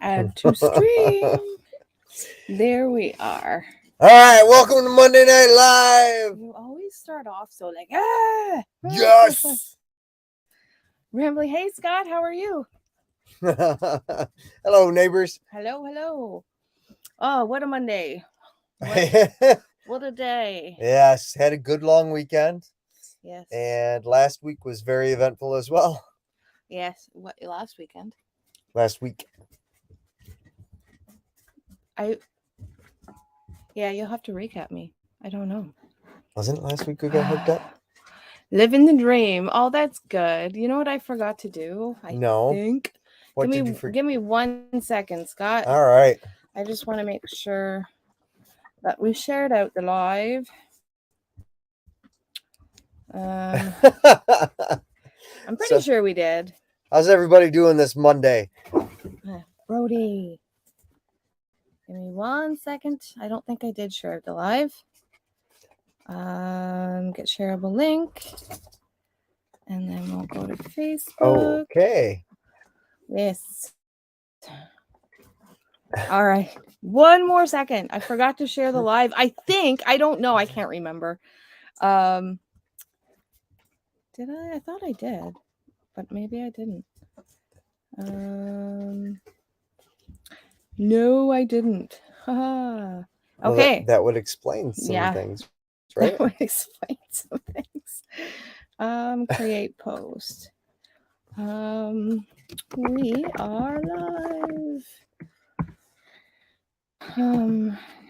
Add to stream. There we are. All right, welcome to Monday Night Live. You always start off so like, Yes. Rambling. Hey, Scott, how are you? Hello, neighbors. Hello. Oh, what a Monday. What a day. Yes, had a good long weekend. Yes. And last week was very eventful as well. Yes. What, last weekend? Last week. Yeah, you'll have to recap me. I don't know. Wasn't it last week we got hooked up? Living the dream. Oh, that's good. You know what I forgot to do? I No. think. What did you forget? Give me 1 second, Scott. All right. I just want to make sure that we shared out the live. I'm pretty sure we did. How's everybody doing this Monday? Brody. Give me 1 second. I don't think I did share the live. Get shareable link. And then we'll go to Facebook. Okay. Yes. All right. 1 more second. I forgot to share the live. I think. I don't know. I can't remember. Did I? I thought I did. But maybe I didn't. No, I didn't. Okay. Well, that would explain some things, right? That would explain some things. Create post. We are live.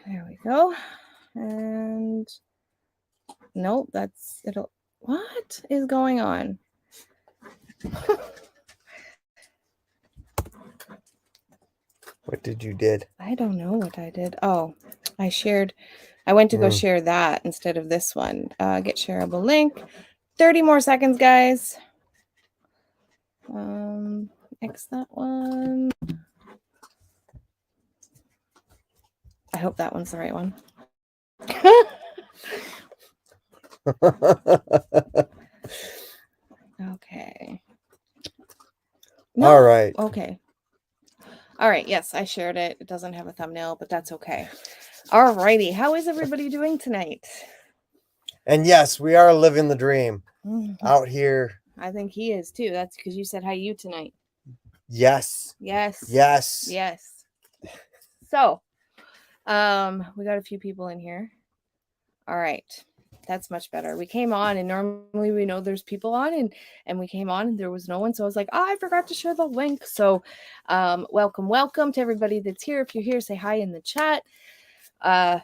There we go. And nope, it'll. What is going on? What did you did? I don't know what I did. Oh, I went to go share that instead of this one. Get shareable link. 30 more seconds, guys. X that one. I hope that one's the right one. Okay. No. All right. Okay. All right. Yes, I shared it. It doesn't have a thumbnail, but that's okay. All righty. How is everybody doing tonight? And yes, we are living the dream out here. I think he is too. That's because you said hi you tonight. Yes. So, we got a few people in here. All right. That's much better. We came on and normally we know there's people on and we came on and there was no one. So I was like, I forgot to share the link. So welcome to everybody that's here. If you're here, say hi in the chat. Yeah.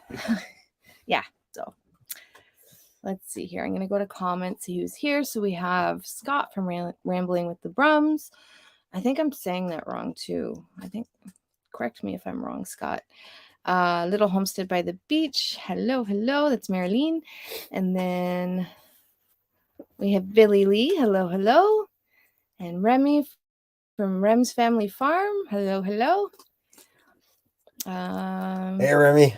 So let's see here. I'm going to go to comments, see who's here. So we have Scott from Rambling with the Brums. I think I'm saying that wrong too. Correct me if I'm wrong, Scott. Little Homestead by the Beach. Hello. That's Marilyn. And then we have Billy Lee. Hello. And Remy from Rem's Family Farm. Hello. Hey, Remy.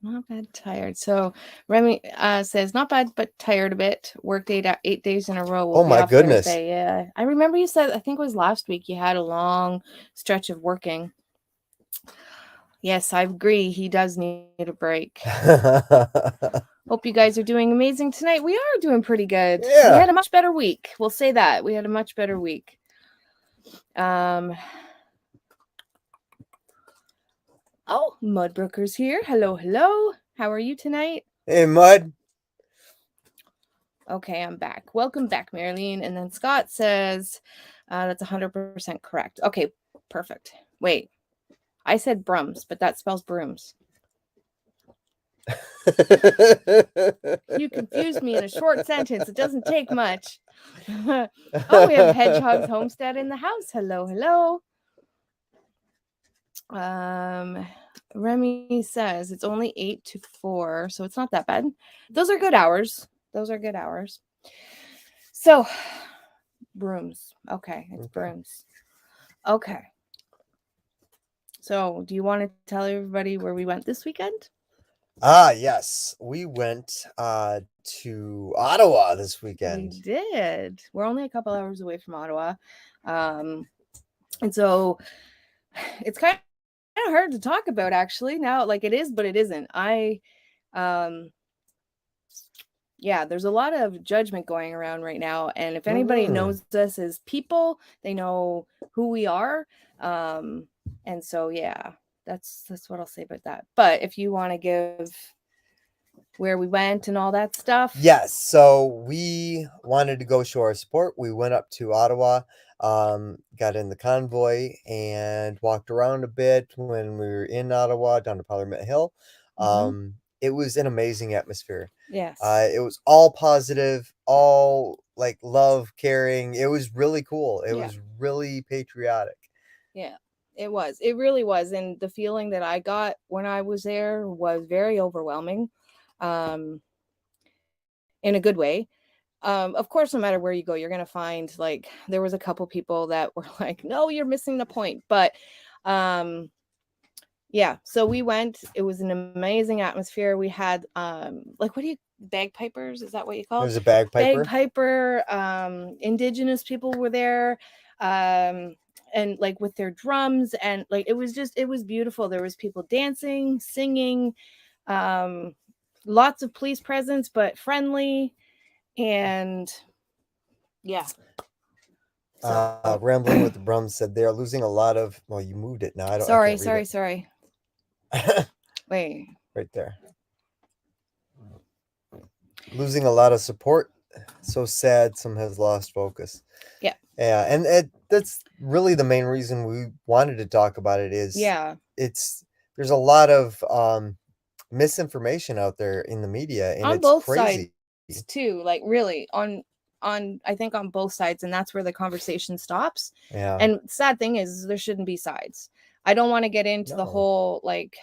Not bad, tired. So Remy says, not bad, but tired a bit. Worked 8 days in a row. Oh, my goodness. Thursday. Yeah. I remember you said, I think it was last week, you had a long stretch of working. Yes, I agree. He does need a break. Hope you guys are doing amazing tonight. We are doing pretty good. Yeah. We had a much better week. We'll say that. We had a much better week. Oh, Mudbrooker's here. Hello. How are you tonight? Hey, Mud. Okay, I'm back. Welcome back, Marilyn. And then Scott says that's 100% correct. Okay, perfect. Wait. I said brums, but that spells brooms. You confused me in a short sentence. It doesn't take much. Oh, we have Hedgehog's Homestead in the house. Hello. Remy says it's only 8 to 4, so it's not that bad. Those are good hours. So, brooms. Okay, it's brooms. Okay. So, do you want to tell everybody where we went this weekend? Yes. We went to Ottawa this weekend. We did. We're only a couple hours away from Ottawa. And so it's kind of hard to talk about actually now, like it is, but it isn't. Yeah, there's a lot of judgment going around right now. And if anybody knows us as people, they know who we are. And so, yeah, that's what I'll say about that. But if you want to give where we went and all that stuff. Yes. So we wanted to go show our support. We went up to Ottawa, got in the convoy and walked around a bit when we were in Ottawa down to Parliament Hill. It was an amazing atmosphere. Yes. It was all positive, all like love, caring. It was really cool. It was really patriotic. Yeah, it was. It really was. And the feeling that I got when I was there was very overwhelming, in a good way. Of course, no matter where you go, you're going to find like there was a couple people that were like, no, you're missing the point. But yeah, so we went. It was an amazing atmosphere. We had like, what do you, bagpipers? Is that what you call it? There's a bagpiper. Indigenous people were there. And like with their drums, and like it was beautiful. There was people dancing, singing, lots of police presence, but friendly. And yeah. Rambling with the Brums said they're losing a lot of. Well, you moved it now. I don't. Sorry. Wait. Right there. Losing a lot of support. So sad. Some has lost focus. Yeah. Yeah, and that's really the main reason we wanted to talk about it. Is there's a lot of misinformation out there in the media, and on it's both crazy sides too. Like really on I think on both sides, and that's where the conversation stops. Yeah. And sad thing is there shouldn't be sides. I don't want to get into the whole like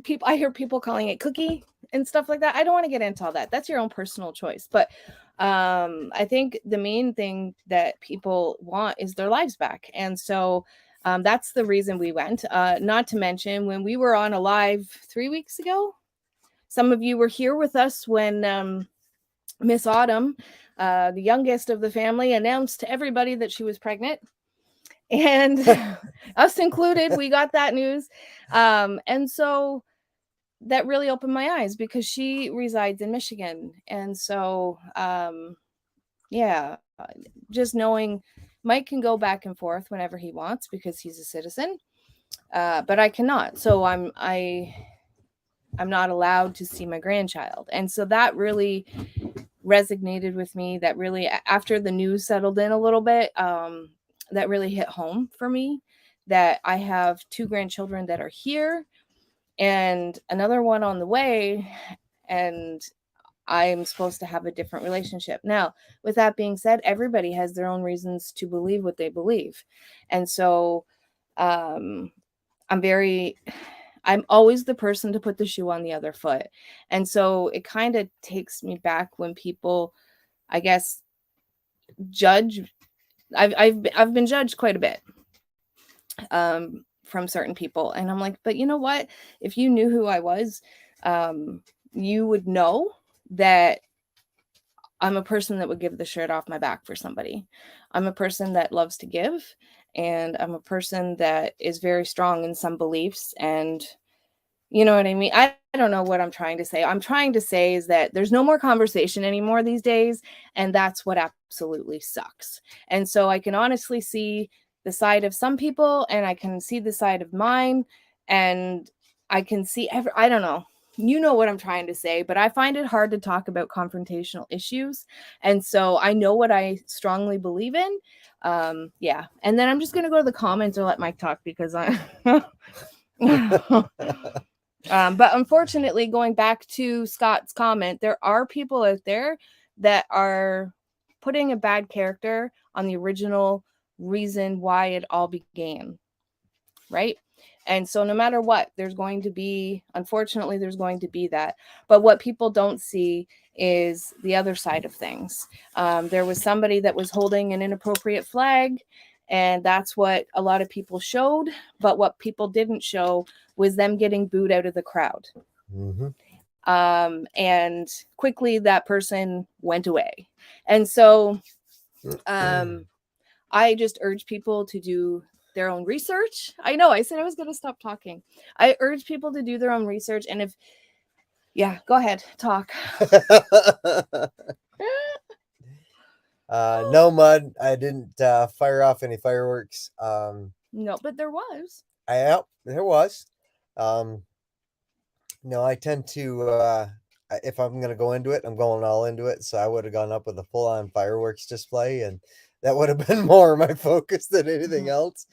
people. I hear people calling it cookie and stuff like that. I don't want to get into all that. That's your own personal choice. But I think the main thing that people want is their lives back. And so that's the reason we went. Not to mention when we were on a live 3 weeks ago, some of you were here with us when Miss Autumn, the youngest of the family, announced to everybody that she was pregnant. And us included, we got that news. And so that really opened my eyes because she resides in Michigan. And so, yeah, just knowing Mike can go back and forth whenever he wants because he's a citizen, but I cannot. So I'm not allowed to see my grandchild. And so that really resonated with me. That really, after the news settled in a little bit, that really hit home for me that I have 2 grandchildren that are here and another one on the way, and I'm supposed to have a different relationship. Now, with that being said, everybody has their own reasons to believe what they believe. And so I'm always the person to put the shoe on the other foot. And so it kind of takes me back when people, I guess, judge. I've been judged quite a bit from certain people. And I'm like, but you know what? If you knew who I was, you would know that I'm a person that would give the shirt off my back for somebody. I'm a person that loves to give, and I'm a person that is very strong in some beliefs. And you know what I mean? I don't know what I'm trying to say. I'm trying to say is that there's no more conversation anymore these days. And that's what absolutely sucks. And so I can honestly see the side of some people and I can see the side of mine. And I can see I don't know. You know what I'm trying to say, but I find it hard to talk about confrontational issues. And so I know what I strongly believe in. Yeah. And then I'm just going to go to the comments or let Mike talk because I... But unfortunately, going back to Scott's comment, there are people out there that are putting a bad character on the original reason why it all began, right? And so no matter what, unfortunately, there's going to be that. But what people don't see is the other side of things. There was somebody that was holding an inappropriate flag, and that's what a lot of people showed. But what people didn't show was them getting booed out of the crowd. And quickly that person went away. And so I just urge people to do their own research. I know I said I was going to stop talking. I urge people to do their own research. And if, yeah, go ahead, talk. No, Mud. I didn't fire off any fireworks. No, but there was. There was. No, I tend to, if I'm going to go into it, I'm going all into it. So I would have gone up with a full on fireworks display, and that would have been more my focus than anything else.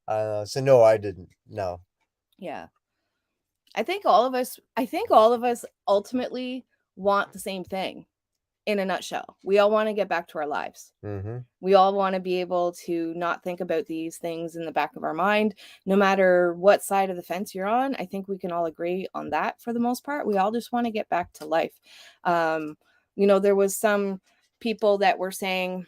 So no, I didn't. No. Yeah. I think all of us ultimately want the same thing in a nutshell. We all want to get back to our lives. Mm-hmm. We all want to be able to not think about these things in the back of our mind, no matter what side of the fence you're on. I think we can all agree on that for the most part. We all just want to get back to life. There was some people that were saying,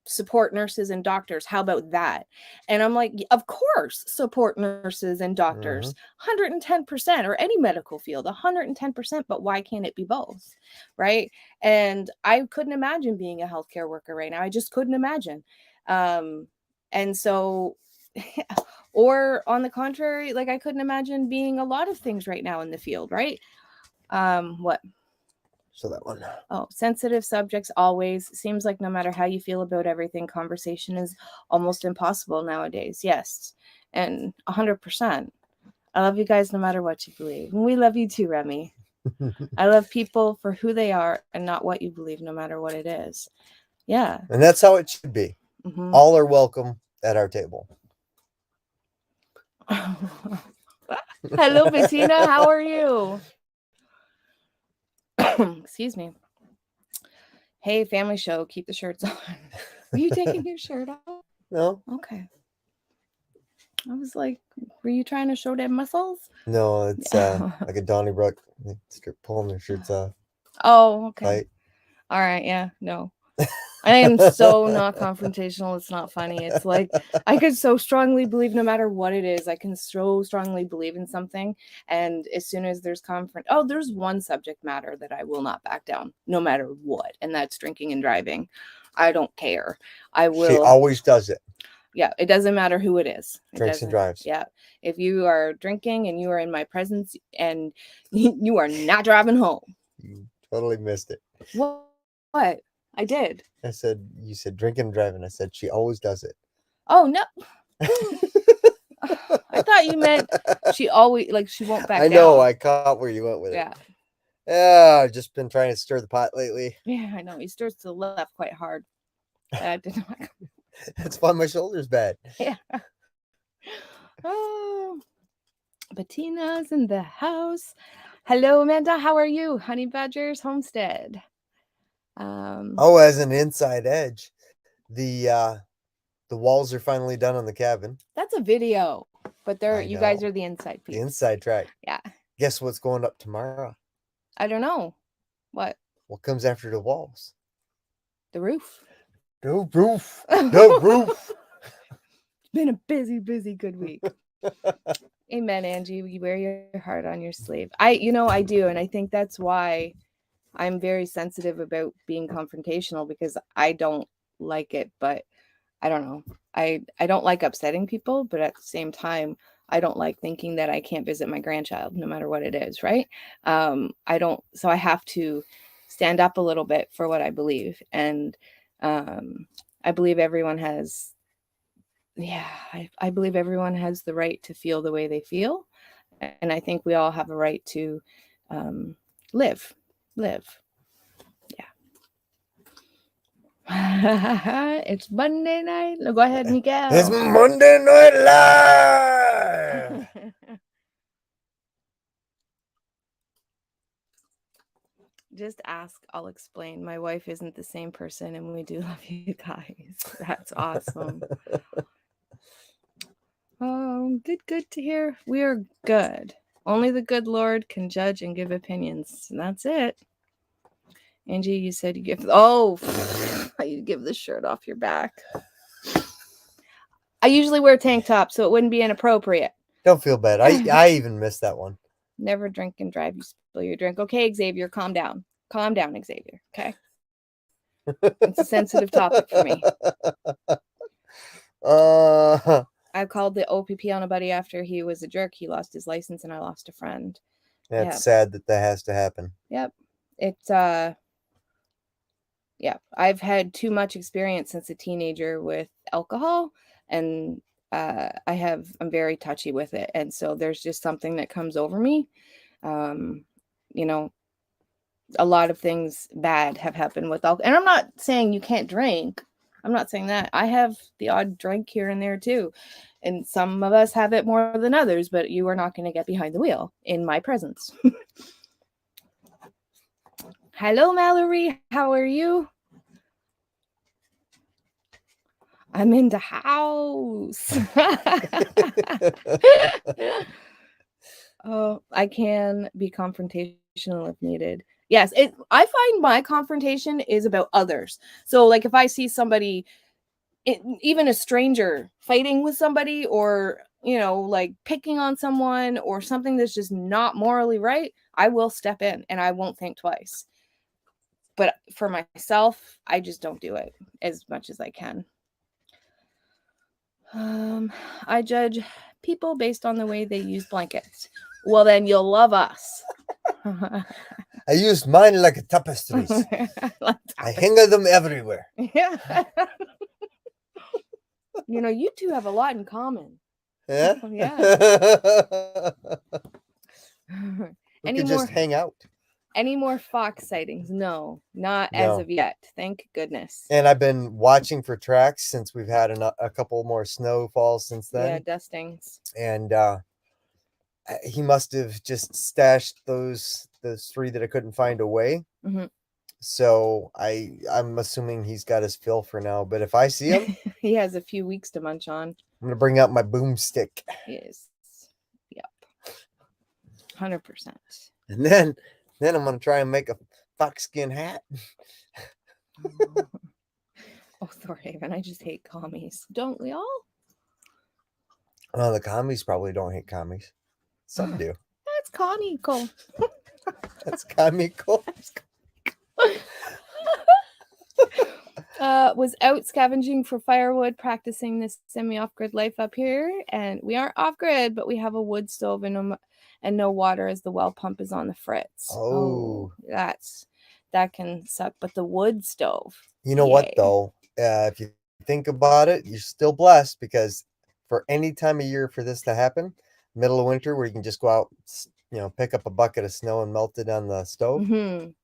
support nurses and doctors. How about that? And I'm like, of course, support nurses and doctors, 110%, or any medical field, 110%. But why can't it be both? Right. And I couldn't imagine being a healthcare worker right now. I just couldn't imagine. And so, or on the contrary, like I couldn't imagine being a lot of things right now in the field. Right. What? So that one. Oh, sensitive subjects always. Seems like no matter how you feel about everything, conversation is almost impossible nowadays. Yes. And 100%. I love you guys no matter what you believe. And we love you too, Remy. I love people for who they are and not what you believe, no matter what it is. Yeah. And that's how it should be. Mm-hmm. All are welcome at our table. Hello, Bettina. How are you? Excuse me. Hey, family show. Keep the shirts on. Were you taking your shirt off? No. Okay. I was like, were you trying to show them muscles? No, it's like a Donnybrook. They start pulling their shirts off. Oh, okay. Right? All right. Yeah. No. I am so not confrontational. It's not funny. It's like I could so strongly believe, no matter what it is, I can so strongly believe in something. And as soon as there's there's one subject matter that I will not back down, no matter what. And that's drinking and driving. I don't care. I will. She always does it. Yeah. It doesn't matter who it is. Drinks and drives. Yeah. If you are drinking and you are in my presence and you are not driving home. You totally missed it. What? I did. You said drinking and driving. I said she always does it. Oh, no. I thought you meant she always, like, she won't back down. I know. I caught where you went with it. Yeah. I've just been trying to stir the pot lately. Yeah, I know. He stirs to the left quite hard. That did not. That's why my shoulder's bad. Yeah. Oh, Bettina's in the house. Hello, Amanda. How are you? Honey Badgers Homestead. As an inside edge, the walls are finally done on the cabin. That's a video, but you guys are the inside piece. The inside track. Yeah. Guess what's going up tomorrow? I don't know. What? What comes after the walls? The roof. The roof. The roof. It's been a busy, good week. Amen, Angie. You wear your heart on your sleeve. I do, and I think that's why I'm very sensitive about being confrontational, because I don't like it, but I don't know. I don't like upsetting people, but at the same time, I don't like thinking that I can't visit my grandchild no matter what it is, right? So I have to stand up a little bit for what I believe. And I believe everyone has, I believe everyone has the right to feel the way they feel. And I think we all have a right to live. Yeah. It's Monday night. Go ahead, Miguel. It's Monday Night Live. Just ask, I'll explain. My wife isn't the same person, and we do love you guys. That's awesome. Good to hear. We are good. Only the good Lord can judge and give opinions. And that's it. Angie, you said you give you give the shirt off your back. I usually wear tank tops, so it wouldn't be inappropriate. Don't feel bad. I even missed that one. Never drink and drive. You spill your drink. Okay, Xavier, calm down. Calm down, Xavier. Okay. It's a sensitive topic for me. I called the OPP on a buddy after he was a jerk. He lost his license and I lost a friend. That's sad that has to happen. Yep. It's yeah, I've had too much experience since a teenager with alcohol, and I'm very touchy with it, and so there's just something that comes over me. You know, a lot of things bad have happened with alcohol, and I'm not saying you can't drink. I'm not saying that. I have the odd drink here and there too, and some of us have it more than others, but you are not going to get behind the wheel in my presence. Hello, Mallory. How are you? I'm in the house. Oh, I can be confrontational if needed. Yes, I find my confrontation is about others. So, like, if I see somebody, even a stranger, fighting with somebody, or like picking on someone, or something that's just not morally right, I will step in and I won't think twice. But for myself, I just don't do it as much as I can. I judge people based on the way they use blankets. Well, then you'll love us. I use mine like tapestries. I hang them everywhere. Yeah. You two have a lot in common. Yeah? Yeah. We could just hang out. Any more fox sightings? No, not as of yet. Thank goodness. And I've been watching for tracks since we've had a couple more snowfalls since then. Yeah, dustings. And he must have just stashed those 3 that I couldn't find away. Mm-hmm. So I'm assuming he's got his fill for now. But if I see him, he has a few weeks to munch on. I'm gonna bring out my boomstick. Yes. Yep. 100%. And then I'm gonna try and make a foxskin hat. Oh, Thorhaven, I just hate commies. Don't we all? Well, the commies probably don't hate commies. Some do. That's comical. That's comical. Was out scavenging for firewood, practicing this semi-off-grid life up here, and we aren't off-grid, but we have a wood stove and no water as the well pump is on the fritz. Oh, that can suck. But the wood stove. You know what though? If you think about it, you're still blessed, because for any time of year for this to happen, middle of winter, where you can just go out, pick up a bucket of snow and melt it on the stove,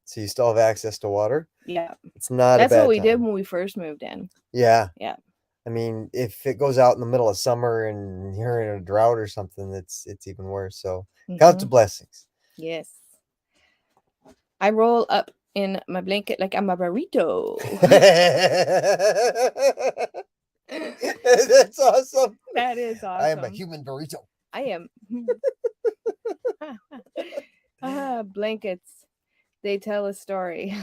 so you still have access to water. Yeah, it's not. That's what we did when we first moved in. Yeah. I mean, if it goes out in the middle of summer and you're in a drought or something, it's even worse. So count the blessings. Yes. I roll up in my blanket like I'm a burrito. That's awesome. That is awesome. I am a human burrito. I am. Blankets. They tell a story.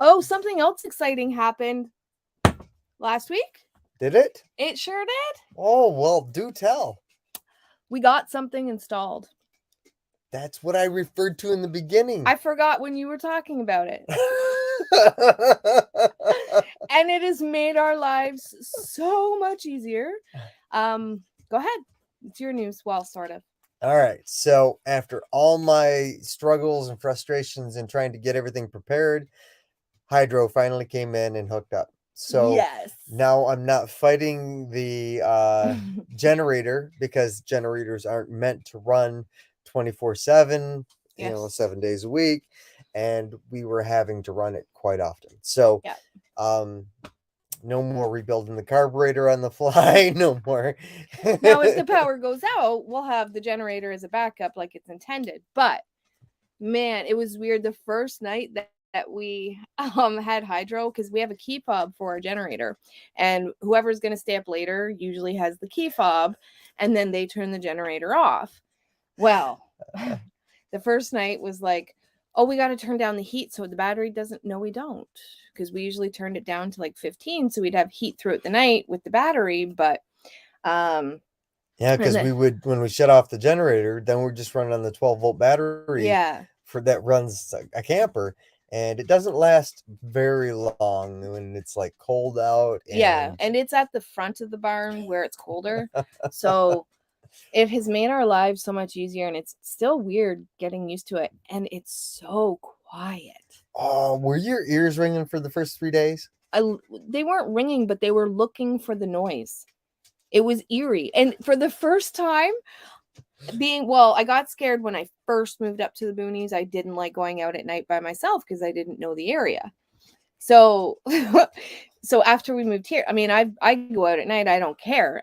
Oh, something else exciting happened last week. Did it? It sure did. Oh, well, do tell. We got something installed. That's what I referred to in the beginning. I forgot when you were talking about it. And it has made our lives so much easier. Go ahead. It's your news. Well, sort of. All right. So after all my struggles and frustrations in trying to get everything prepared, Hydro finally came in and hooked up. So yes. Now I'm not fighting the generator, because generators aren't meant to run 24/7, 7 days a week. And we were having to run it quite often. So no more rebuilding the carburetor on the fly. No more. Now, if the power goes out, we'll have the generator as a backup like it's intended. But man, it was weird the first night that we had hydro, because we have a key fob for our generator, and whoever's going to stay up later usually has the key fob, and then they turn the generator off. Well, the first night was like, oh, we got to turn down the heat so the battery doesn't. No, we don't, because we usually turned it down to like 15, so we'd have heat throughout the night with the battery. But yeah, because we would, when we shut off the generator, then we're just running on the 12-volt battery. Yeah, for that runs a camper, and it doesn't last very long when it's like cold out. Yeah, and it's at the front of the barn where it's colder. So it has made our lives so much easier, and it's still weird getting used to it. And it's so quiet. Oh, were your ears ringing for the first 3 days? They weren't ringing, but they were looking for the noise. It was eerie. And for the first time, I got scared when I first moved up to the boonies. I didn't like going out at night by myself because I didn't know the area. So, so after we moved here, I mean, I go out at night. I don't care.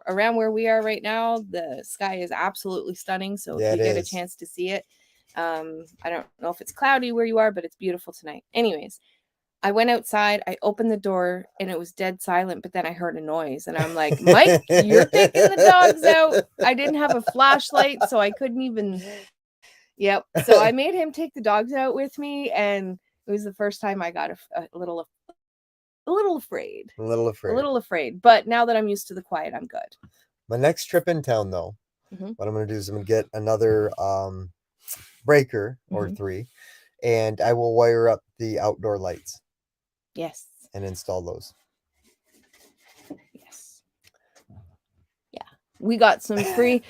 Around where we are right now, the sky is absolutely stunning. So if you get a chance to see it, I don't know if it's cloudy where you are, but it's beautiful tonight. Anyways, I went outside, I opened the door, and it was dead silent, but then I heard a noise, and I'm like, Mike, you're taking the dogs out. I didn't have a flashlight, so I couldn't even. Yep. So I made him take the dogs out with me, and it was the first time I got a little afraid. A little afraid. But now that I'm used to the quiet, I'm good. My next trip in town, though, what I'm going to do is I'm going to get another breaker or 3, and I will wire up the outdoor lights. Yes. And install those. Yes. Yeah. We got some free,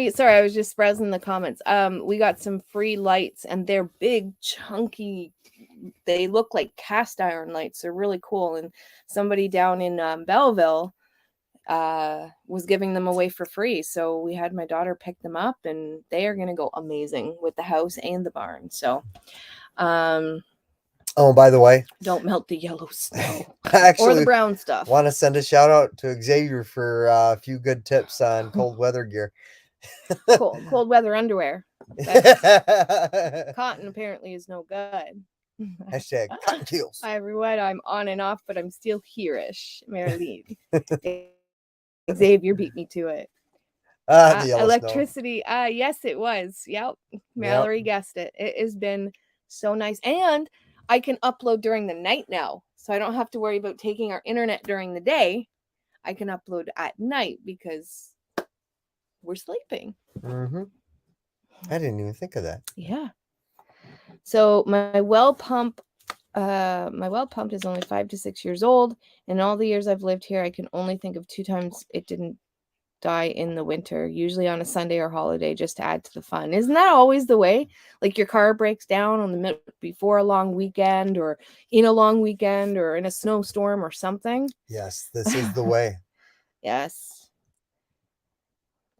sorry, I was just browsing the comments. We got some free lights, and they're big, chunky. They look like cast iron lights. They're really cool. And somebody down in Belleville was giving them away for free. So we had my daughter pick them up, and they are going to go amazing with the house and the barn. So, oh, by the way, don't melt the yellow snow actually, or the brown stuff. Want to send a shout out to Xavier for a few good tips on cold weather gear. cold weather underwear. Cotton apparently is no good. Hashtag cotton kills. Hi everyone, I'm on and off, but I'm still here-ish. Marilee. Xavier beat me to it. The electricity. Yes, it was. Yep. Mallory guessed it. It has been so nice. And I can upload during the night now. So I don't have to worry about taking our internet during the day. I can upload at night because we're sleeping. I didn't even think of that. Yeah. So my well pump is only 5 to 6 years old. In all the years I've lived here, I can only think of 2 times it didn't die in the winter, usually on a Sunday or holiday, just to add to the fun. Isn't that always the way? Like your car breaks down on the before a long weekend, or in a long weekend, or in a snowstorm or something. Yes, this is the way. Yes.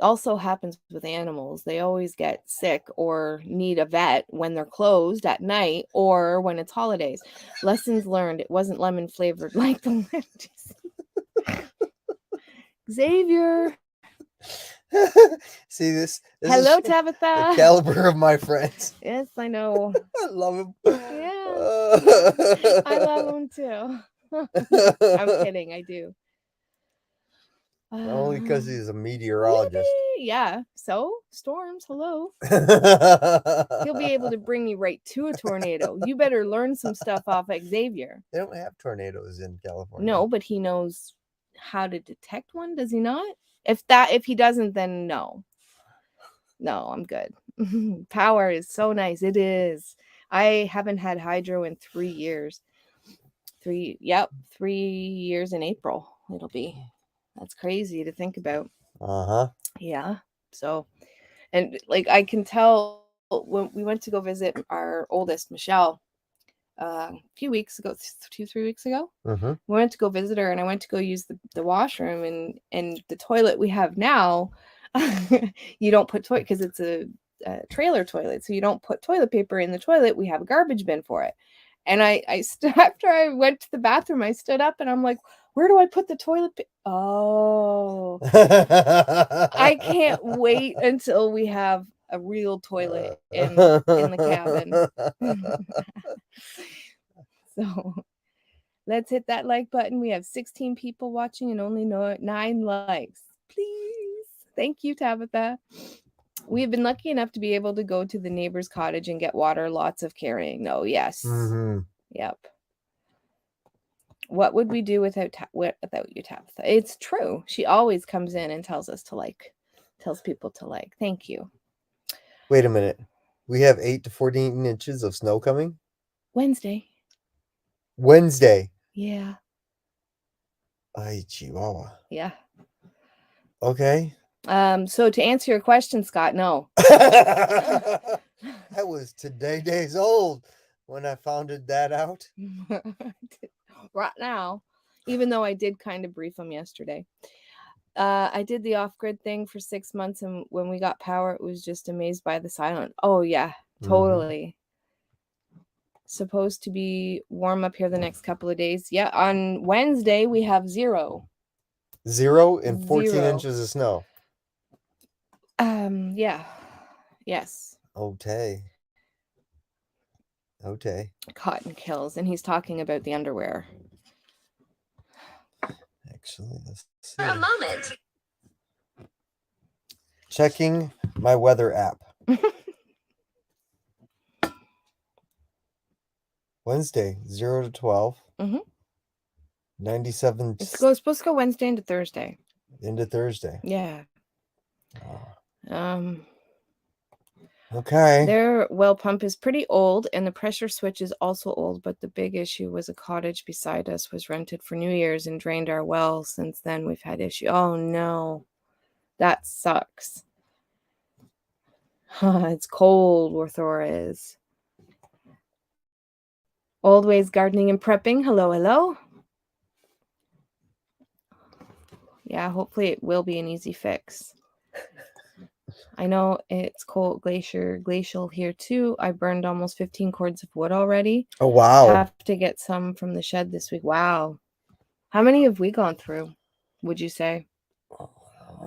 Also happens with animals. They always get sick or need a vet when they're closed at night or when it's holidays. Lessons learned. It wasn't lemon flavored like the Xavier. See this Hello, Tabitha. The caliber of my friends. Yes, I know. I love him. Yeah. I love him too. I'm kidding. I do. Only because he's a meteorologist. Yeah. So storms. Hello. He'll be able to bring you right to a tornado. You better learn some stuff off Xavier. They don't have tornadoes in California. No, but he knows how to detect one. Does he not? If he doesn't, then no. No, I'm good. Power is so nice. It is. I haven't had hydro in 3 years. 3 years in April. It'll be. That's crazy to think about. Yeah. So, and like I can tell when we went to go visit our oldest, Michelle, a few weeks ago, 2-3 weeks ago, we went to go visit her, and I went to go use the washroom, and the toilet we have now, you don't put toilet because it's a trailer toilet, so you don't put toilet paper in the toilet. We have a garbage bin for it. And after I went to the bathroom, I stood up and I'm like, where do I put the toilet paper? Oh, I can't wait until we have a real toilet in the cabin. So let's hit that like button. We have 16 people watching and only 9 likes. Please. Thank you, Tabitha. We have been lucky enough to be able to go to the neighbor's cottage and get water. Lots of carrying. Oh, yes. Yep. What would we do without you, Tabitha? It's true. She always comes in and tells people to like. Thank you. Wait a minute. We have 8 to 14 inches of snow coming? Wednesday. Wednesday. Yeah. Ay, Chihuahua. Yeah. Okay. So to answer your question, Scott, no. I was today days old when I found that out. Right now, even though I did kind of brief them yesterday. I did the off-grid thing for 6 months, and when we got power, it was just amazed by the silence. Oh yeah, totally. Supposed to be warm up here the next couple of days. Yeah, on Wednesday we have 0. 0 and 14 0. inches of snow. Yeah. Yes. Okay. Cotton kills, and he's talking about the underwear. Actually, let's see. For a moment. Checking my weather app. Wednesday, 0 to 12. 97. It's supposed to go Wednesday into Thursday. Into Thursday. Yeah. Oh. Okay. Their well pump is pretty old, and the pressure switch is also old, but the big issue was a cottage beside us was rented for New Year's and drained our well. Since then, we've had issue. Oh, no. That sucks. It's cold where Thora is. Old ways gardening and prepping. Hello, hello. Yeah, hopefully it will be an easy fix. I know it's cold, glacial here too. I burned almost 15 cords of wood already. Oh, wow. Have to get some from the shed this week. Wow. How many have we gone through, would you say?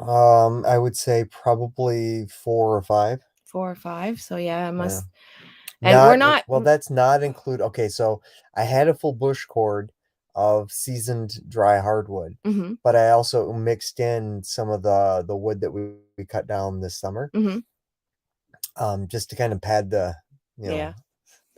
I would say probably 4 or 5. 4 or 5. So yeah, it must. Yeah. And we're not. Well, that's not include. Okay, so I had a full bush cord of seasoned dry hardwood, but I also mixed in some of the wood that we cut down this summer, just to kind of pad the the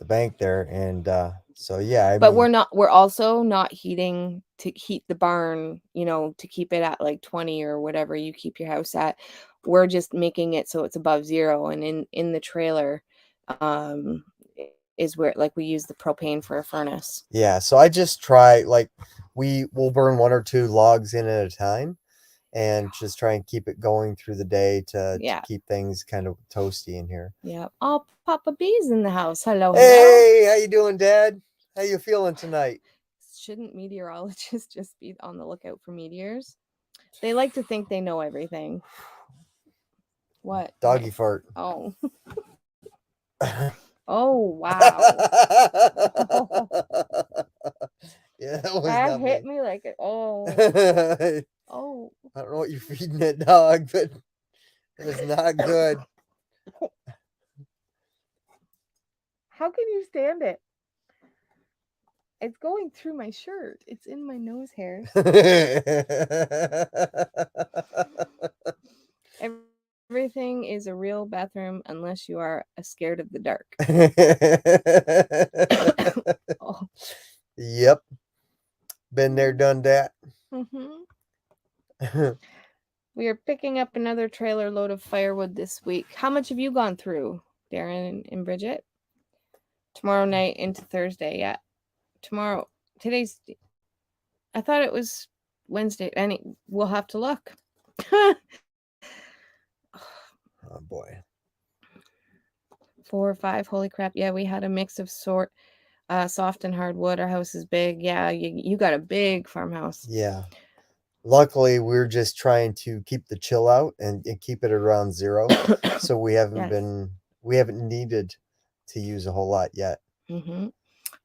bank there, and so yeah. But we're also not heating to heat the barn, to keep it at like 20 or whatever you keep your house at. We're just making it so it's above 0, and in the trailer is where we use the propane for a furnace. Yeah, so I just try, we will burn 1 or 2 logs in at a time and just try and keep it going through the day to keep things kind of toasty in here. Yeah. Oh, Papa B's in the house. Hello. Hey, how you doing, Dad? How you feeling tonight? Shouldn't meteorologists just be on the lookout for meteors? They like to think they know everything. What? Doggy fart. Oh. Oh, wow. Yeah, that was that not hit me. me like it. Oh. Oh. I don't know what you're feeding that dog, but it is not good. How can you stand it? It's going through my shirt. It's in my nose hairs. Everything is a real bathroom unless you are scared of the dark. Oh. Yep. Been there, done that. We are picking up another trailer load of firewood this week. How much have you gone through, Darren and Bridget? Tomorrow night into Thursday. Yeah. Tomorrow. I thought it was Wednesday. We'll have to look. Oh boy. 4 or 5. Holy crap. Yeah, we had a mix of soft and hardwood. Our house is big. Yeah, you got a big farmhouse. Yeah. Luckily, we're just trying to keep the chill out and keep it around 0. So we haven't needed to use a whole lot yet.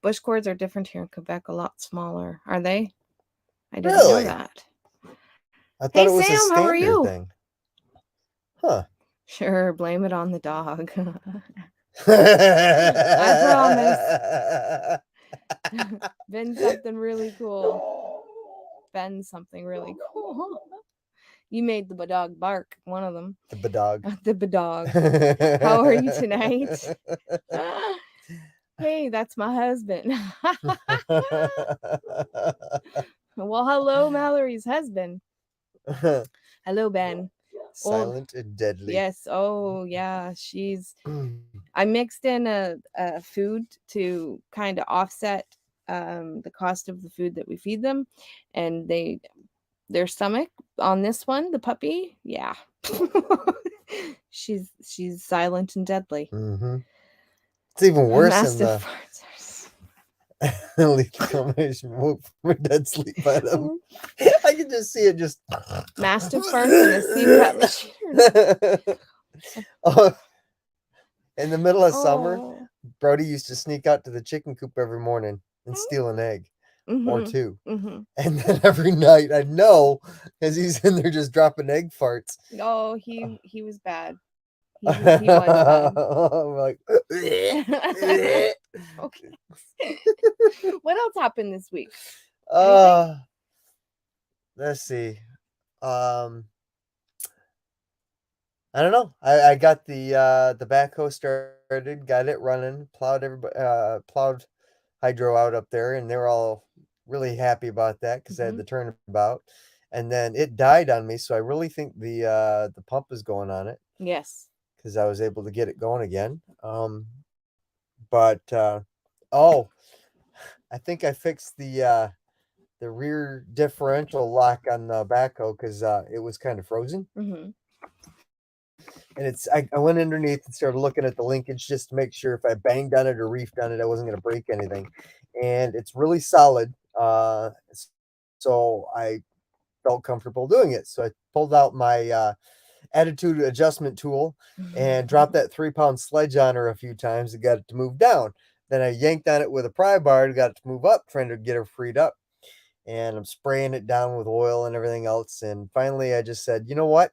Bush cords are different here in Quebec, a lot smaller. Are they? I didn't know that. I thought it was Sam, a standard how are you? thing. Huh. Sure, blame it on the dog. I promise. Ben's something really cool. You made the dog bark, one of them. The badog. The badog. How are you tonight? Hey, that's my husband. Well, hello, Mallory's husband. Hello, Ben. Silent and deadly. Yes. Oh, yeah. I mixed in a food to kind of offset the cost of the food that we feed them, and their stomach on this one, the puppy, yeah. she's silent and deadly. Mm-hmm. It's even A worse than mastiff the farts. lethal combination woke from a dead sleep by them. I can just see it just Mastiff farts and a sea cat. Oh, in the middle of summer, Oh. Brody used to sneak out to the chicken coop every morning and steal an egg or Mm-hmm. two. Mm-hmm. And then every night I'd know because he's in there just dropping egg farts. Oh, he was bad. He was bad. I'm like, Okay. What else happened this week? let's see. Um, I don't know. I got the backhoe started, got it running, plowed hydro out up there, and they were all really happy about that because I had Mhm. the turnabout. And then it died on me, so I really think the pump is going on it Yes. because I was able to get it going again. But oh, I think I fixed the rear differential lock on the backhoe because it was kind of frozen. Mm-hmm. And I went underneath and started looking at the linkage just to make sure if I banged on it or reefed on it, I wasn't going to break anything. And it's really solid. So I felt comfortable doing it. So I pulled out my attitude adjustment tool and dropped that 3-pound sledge on her a few times and got it to move down. Then I yanked on it with a pry bar, got it to move up, trying to get her freed up. And I'm spraying it down with oil and everything else. And finally, I just said, you know what?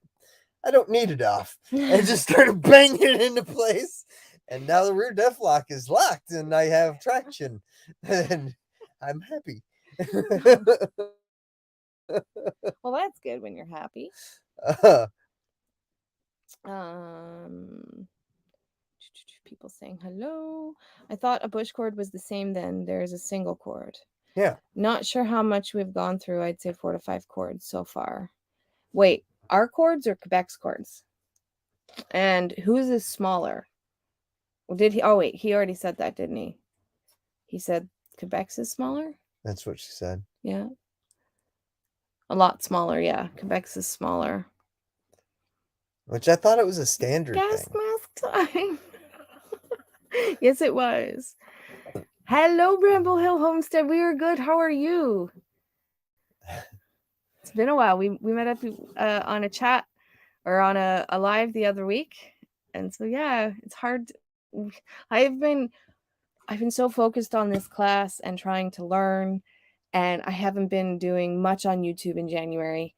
I don't need it off. And just started banging it into place. And now the rear def lock is locked and I have traction. And I'm happy. Well, that's good when you're happy. Uh, People saying hello. I thought a bush cord was the same then. There's a single cord. yeah. Not sure how much we've gone through. I'd say 4 to 5 cords so far. Wait, our cords or Quebec's cords? And whose is smaller? Did he? Oh, wait, he already said that, didn't he? He said Quebec's is smaller? That's what she said. Yeah. A lot smaller, yeah. Quebec's is smaller. Which I thought it was a standard Gas thing. mask time. Yes, it was. Hello, Bramble Hill Homestead. We are good. How are you? It's been a while. We met up on a chat or on a live the other week, and so yeah, it's hard. I've been so focused on this class and trying to learn, and I haven't been doing much on YouTube in January.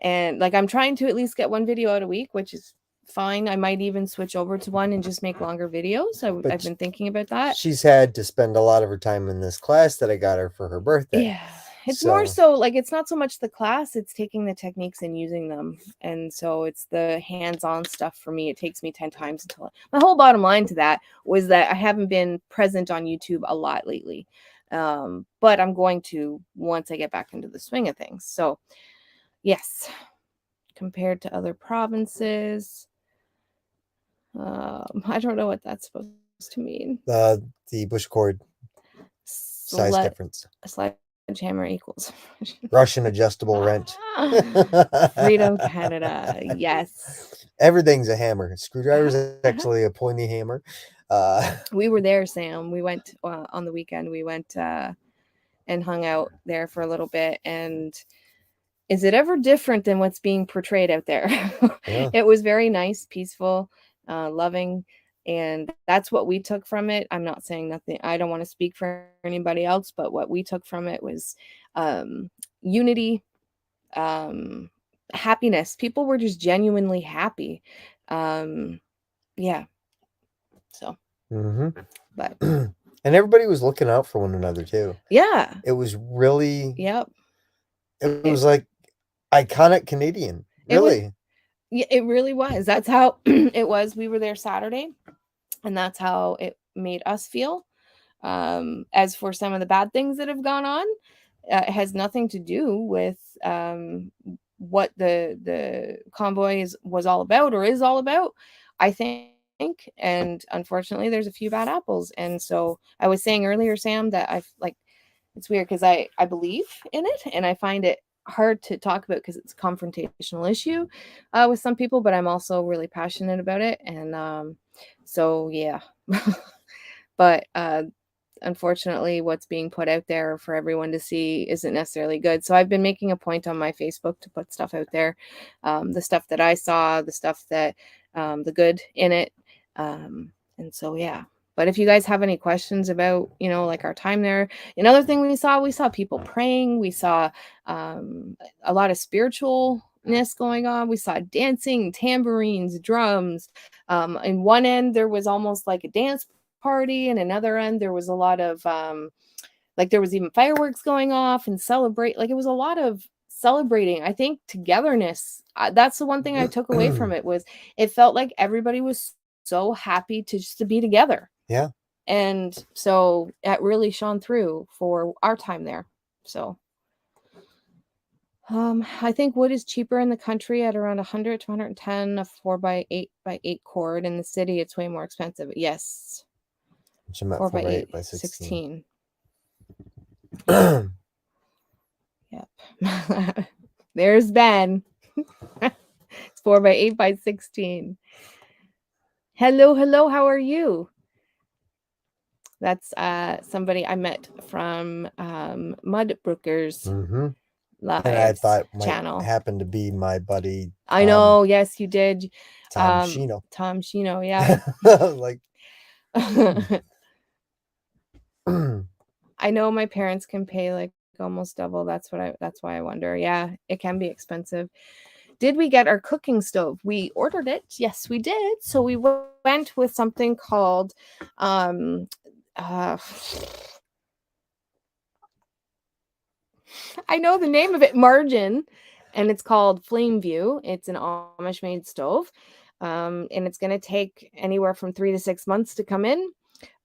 And like I'm trying to at least get one video out a week, which is fine. I might even switch over to one and just make longer videos. I've been thinking about that. She's had to spend a lot of her time in this class that I got her for her birthday. Yeah. It's more so like it's not so much the class, it's taking the techniques and using them. And so it's the hands-on stuff for me. It takes me 10 times until my whole bottom line to that was that I haven't been present on YouTube a lot lately. But I'm going to once I get back into the swing of things. So yes, compared to other provinces. I don't know what that's supposed to mean. The bush cord size difference. Sledgehammer equals Russian adjustable wrench. Freedom Canada. Yes. Everything's a hammer. Screwdriver's actually a pointy hammer. We were there, Sam. We went on the weekend. We went and hung out there for a little bit. And is it ever different than what's being portrayed out there? Yeah. It was very nice, peaceful, loving. And that's what we took from it. I'm not saying nothing. I don't want to speak for anybody else, but what we took from it was unity, happiness. People were just genuinely happy. Yeah. So, but and everybody was looking out for one another too. Yeah. It was really, yep. It was like iconic Canadian. Really. It really was. That's how it was. We were there Saturday, and that's how it made us feel. As for some of the bad things that have gone on, it has nothing to do with what the convoy was all about or is all about. I think and unfortunately there's a few bad apples. And so I was saying earlier, Sam, that I've like, it's weird because I believe in it, and I find it hard to talk about because it's a confrontational issue with some people, but I'm also really passionate about it. And so yeah. But unfortunately what's being put out there for everyone to see isn't necessarily good. So I've been making a point on my Facebook to put stuff out there, the stuff that I saw, the stuff that the good in it. And so yeah. But if you guys have any questions about, like our time there, another thing we saw people praying. We saw a lot of spiritualness going on. We saw dancing, tambourines, drums. In one end there was almost like a dance party, and another end there was a lot of like there was even fireworks going off and celebrate, like it was a lot of celebrating. I think togetherness, that's the one thing I took away from it, was it felt like everybody was so happy to be together. Yeah. And so it really shone through for our time there. So I think wood is cheaper in the country at around 100 to 110 a 4x8 cord. In the city it's way more expensive. Yes. 4x8 by 16. Yep. There's Ben. It's 4x8 by 16. Hello, how are you? That's somebody I met from Mudbrookers Live, and I thought channel. might happen to be my buddy. I know, yes, you did. Tom Shino. Tom Shino, yeah. Like I know my parents can pay like almost double. That's why I wonder. Yeah, it can be expensive. Did we get our cooking stove? We ordered it. Yes, we did. So we went with something called I know the name of it, Margin, and it's called Flame View. It's an Amish made stove. And it's going to take anywhere from 3 to 6 months to come in.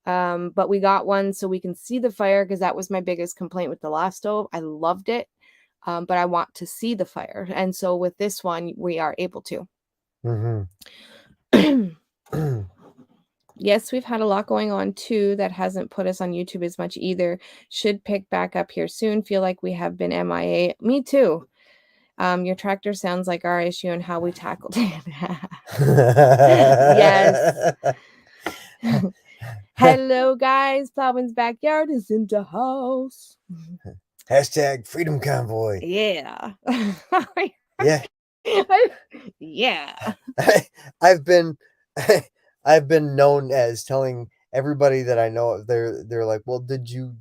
But we got one so we can see the fire, because that was my biggest complaint with the last stove. I loved it, but I want to see the fire. And so with this one, we are able to. Yes, we've had a lot going on too that hasn't put us on YouTube as much either. Should pick back up here soon. Feel like we have been MIA. Me too. Your tractor sounds like our issue and how we tackled it. Yes. Hello, guys. Plowman's Backyard is in the house. Hashtag Freedom Convoy. Yeah. Yeah. Yeah. I've been known as telling everybody that I know. They're like, well, did you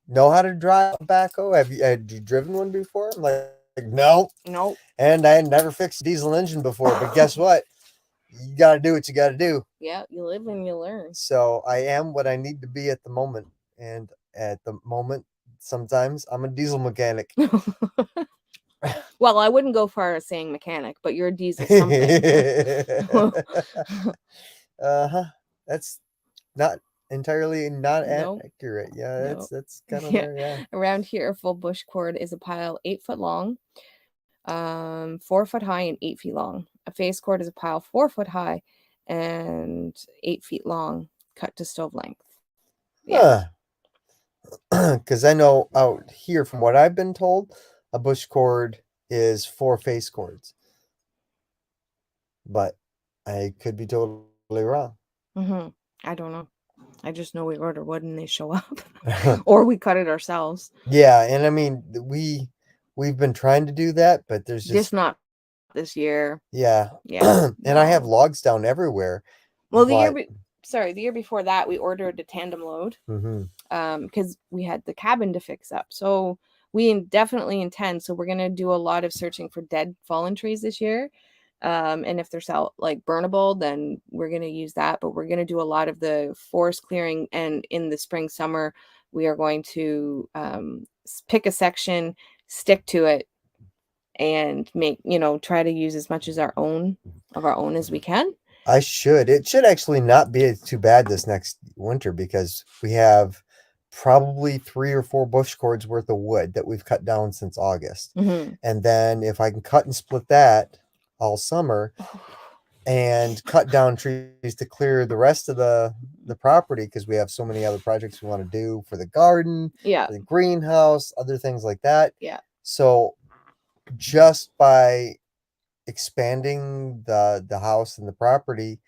know how to drive a backhoe? Had you driven one before? I'm like, no. And I had never fixed a diesel engine before. But guess what? You got to do what you got to do. Yeah, you live and you learn. So I am what I need to be at the moment. And at the moment, sometimes I'm a diesel mechanic. Well, I wouldn't go far as saying mechanic, but you're a diesel something. That's not entirely accurate. Yeah, that's kind of there. Yeah. Around here, a full bush cord is a pile 8 foot long, 4 foot high, and 8 feet long. A face cord is a pile 4 foot high and 8 feet long, cut to stove length. Yeah. Because I know out here, from what I've been told, a bush cord is 4 face cords. But I could be totally wrong. I don't know. I just know we order wood and they show up. Or we cut it ourselves. Yeah, and I mean, we've been trying to do that, but there's just not this year. Yeah. And I have logs down everywhere. Well, the year before that, we ordered a tandem load because we had the cabin to fix up. So we definitely intend. So we're going to do a lot of searching for dead fallen trees this year. And if they're like burnable, then we're going to use that. But we're going to do a lot of the forest clearing. And in the spring, summer, we are going to pick a section, stick to it, and try to use as much as our own as we can. It should actually not be too bad this next winter, because we have probably 3 or 4 bush cords worth of wood that we've cut down since August. And then if I can cut and split that all summer, and cut down trees to clear the rest of the property because we have so many other projects we want to do for the garden, Yeah. for the greenhouse, other things like that. Yeah. So just by expanding the house and the property,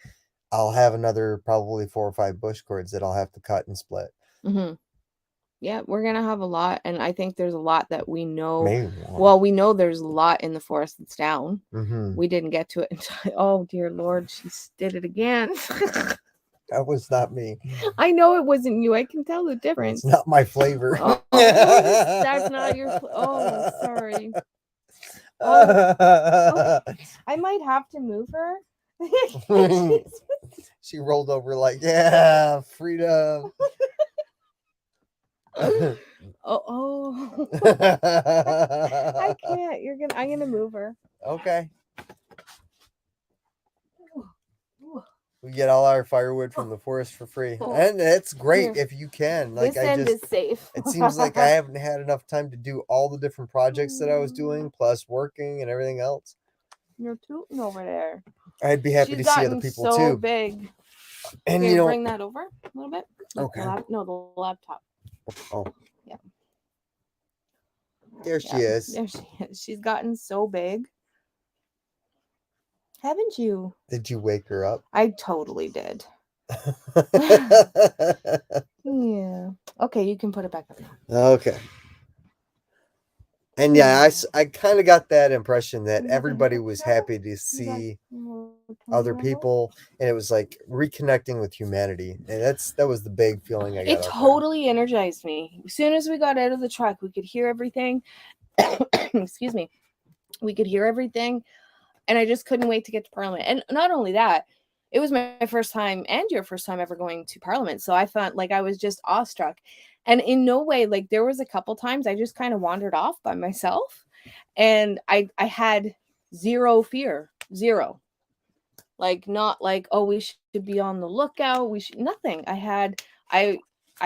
I'll have another probably 4 or 5 bush cords that I'll have to cut and split. Mm-hmm. Yeah, we're gonna have a lot, and I think there's a lot that we know. Maybe Well, we know there's a lot in the forest that's down. Mm-hmm. We didn't get to it until, oh dear Lord, she did it again. That was not me. I know it wasn't you. I can tell the difference. It's not my flavor. Oh, that's not your. Oh, sorry. Oh, I might have to move her. She rolled over like, yeah, freedom. Oh. I can't. I'm gonna move her. Okay. We get all our firewood from the forest for free, and it's great if you can. Like, this end is safe. It seems like I haven't had enough time to do all the different projects that I was doing, plus working and everything else. You're tooting over there. I'd be happy to see other people so too. Big. And you know, bring that over a little bit. Okay. The laptop. Oh. Yeah. There she is. There she is. She's gotten so big. Haven't you? Did you wake her up? I totally did. Yeah. Okay, you can put it back up now. Okay. And yeah, I kind of got that impression that everybody was happy to see other people, and it was like reconnecting with humanity, and that was the big feeling I got. It totally energized me. As soon as we got out of the truck, we could hear everything. Excuse me. We could hear everything, and I just couldn't wait to get to Parliament. And not only that, it was my first time and your first time ever going to Parliament, so I felt like I was just awestruck. And in no way, like, there was a couple times I just kind of wandered off by myself, and I had zero fear, zero. Like, not like, oh, we should be on the lookout. We should nothing. I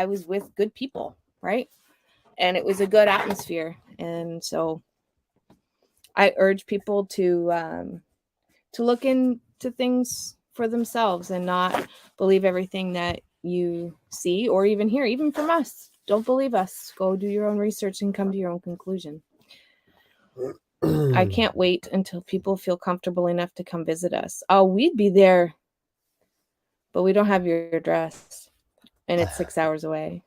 was with good people, right? And it was a good atmosphere. And so I urge people to look into things for themselves and not believe everything that you see or even hear, even from us. Don't believe us. Go do your own research and come to your own conclusion. I can't wait until people feel comfortable enough to come visit us. Oh, we'd be there, but we don't have your address, and it's 6 hours away.